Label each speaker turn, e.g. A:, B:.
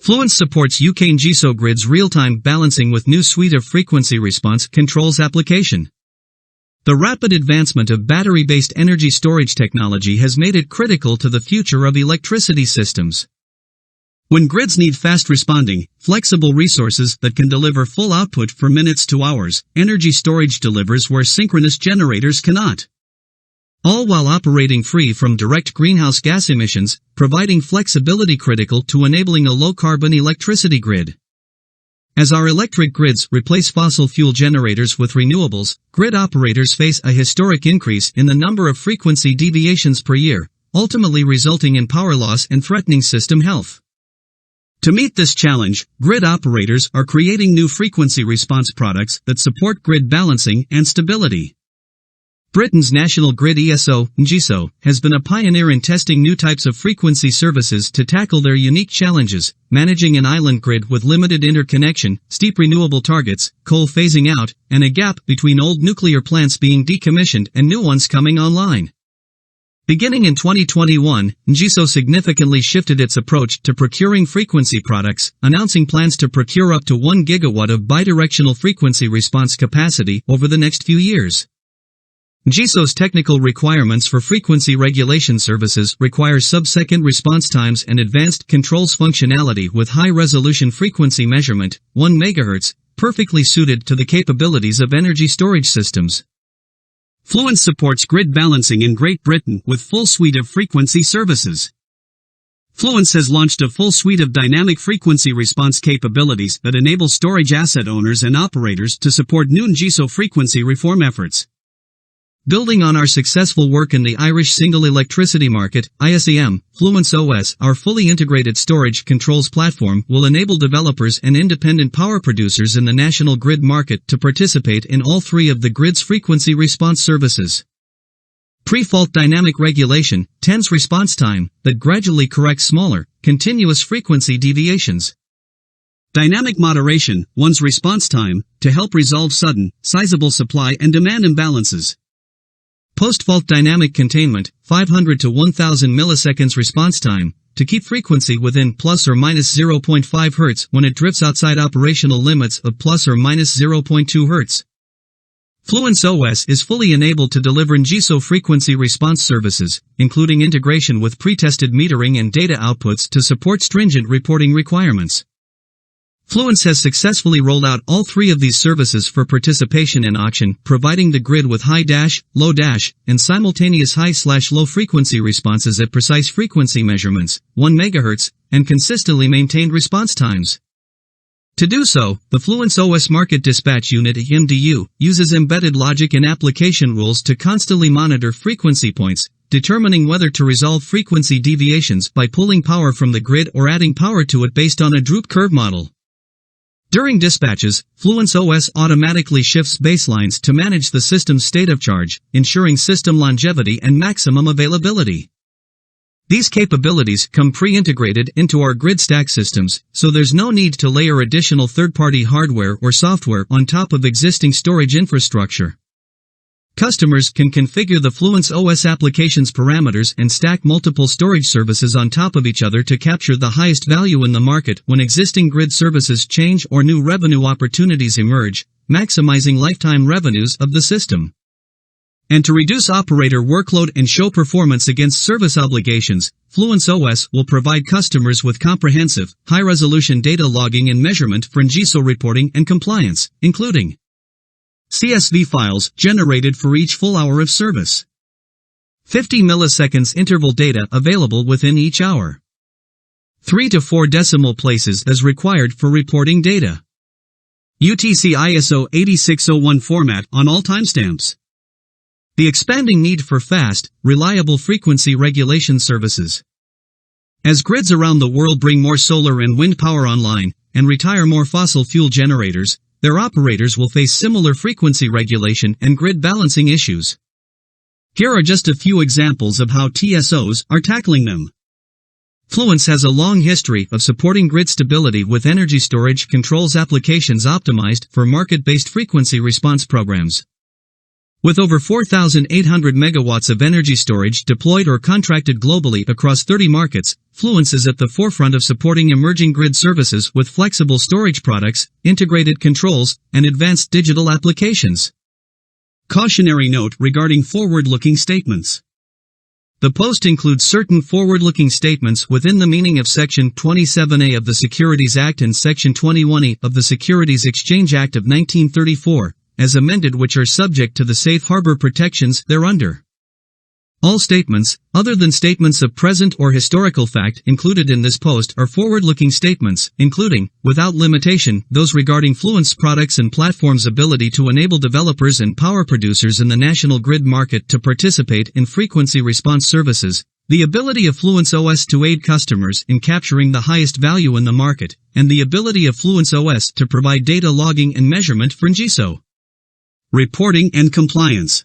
A: Fluence supports UK NGESO grids real-time balancing with new suite of frequency response controls application. The rapid advancement of battery-based energy storage technology has made it critical to the future of electricity systems. When grids need fast-responding, flexible resources that can deliver full output for minutes to hours, energy storage delivers where synchronous generators cannot. All while operating free from direct greenhouse gas emissions, providing flexibility critical to enabling a low-carbon electricity grid. As our electric grids replace fossil fuel generators with renewables, grid operators face a historic increase in the number of frequency deviations per year, ultimately resulting in power loss and threatening system health. To meet this challenge, grid operators are creating new frequency response products that support grid balancing and stability. Britain's national grid ESO, NGESO, has been a pioneer in testing new types of frequency services to tackle their unique challenges, managing an island grid with limited interconnection, steep renewable targets, coal phasing out, and a gap between old nuclear plants being decommissioned and new ones coming online. Beginning in 2021, NGESO significantly shifted its approach to procuring frequency products, announcing plans to procure up to 1 gigawatt of bidirectional frequency response capacity over the next few years. NGESO's technical requirements for frequency regulation services require sub-second response times and advanced controls functionality with high-resolution frequency measurement, 1 MHz, perfectly suited to the capabilities of energy storage systems. Fluence supports grid balancing in Great Britain with full suite of frequency services. Fluence has launched a full suite of dynamic frequency response capabilities that enable storage asset owners and operators to support new NGESO frequency reform efforts. Building on our successful work in the Irish single electricity market, ISEM, Fluence OS, our fully integrated storage controls platform, will enable developers and independent power producers in the national grid market to participate in all three of the grid's frequency response services. Pre-fault dynamic regulation, TENS response time, that gradually corrects smaller, continuous frequency deviations. Dynamic moderation, one's response time, to help resolve sudden, sizable supply and demand imbalances. Post-fault dynamic containment, 500 to 1000 milliseconds response time, to keep frequency within plus or minus 0.5 Hz when it drifts outside operational limits of plus or minus 0.2 Hz. Fluence OS is fully enabled to deliver NGESO frequency response services, including integration with pre-tested metering and data outputs to support stringent reporting requirements. Fluence has successfully rolled out all three of these services for participation in auction, providing the grid with high dash, low dash, and simultaneous high/low frequency responses at precise frequency measurements, 1 MHz, and consistently maintained response times. To do so, the Fluence OS Market Dispatch Unit (MDU) uses embedded logic and application rules to constantly monitor frequency points, determining whether to resolve frequency deviations by pulling power from the grid or adding power to it based on a droop curve model. During dispatches, Fluence OS automatically shifts baselines to manage the system's state of charge, ensuring system longevity and maximum availability. These capabilities come pre-integrated into our grid stack systems, so there's no need to layer additional third-party hardware or software on top of existing storage infrastructure. Customers can configure the Fluence OS application's parameters and stack multiple storage services on top of each other to capture the highest value in the market when existing grid services change or new revenue opportunities emerge, maximizing lifetime revenues of the system. And to reduce operator workload and show performance against service obligations, Fluence OS will provide customers with comprehensive, high-resolution data logging and measurement for NGESO reporting and compliance, including CSV files generated for each full hour of service. 50 milliseconds interval data available within each hour. 3 to 4 decimal places as required for reporting data. UTC ISO 8601 format on all timestamps. The expanding need for fast, reliable frequency regulation services. As grids around the world bring more solar and wind power online, and retire more fossil fuel generators, their operators will face similar frequency regulation and grid balancing issues. Here are just a few examples of how TSOs are tackling them. Fluence has a long history of supporting grid stability with energy storage controls applications optimized for market-based frequency response programs. With over 4,800 megawatts of energy storage deployed or contracted globally across 30 markets, Fluence is at the forefront of supporting emerging grid services with flexible storage products, integrated controls, and advanced digital applications. Cautionary note regarding forward-looking statements. The post includes certain forward-looking statements within the meaning of Section 27A of the Securities Act and Section 21E of the Securities Exchange Act of 1934, as amended, which are subject to the safe harbor protections thereunder. All statements, other than statements of present or historical fact included in this post, are forward-looking statements, including, without limitation, those regarding Fluence products and platforms' ability to enable developers and power producers in the national grid market to participate in frequency response services, the ability of Fluence OS to aid customers in capturing the highest value in the market, and the ability of Fluence OS to provide data logging and measurement for NGESO. Reporting and compliance.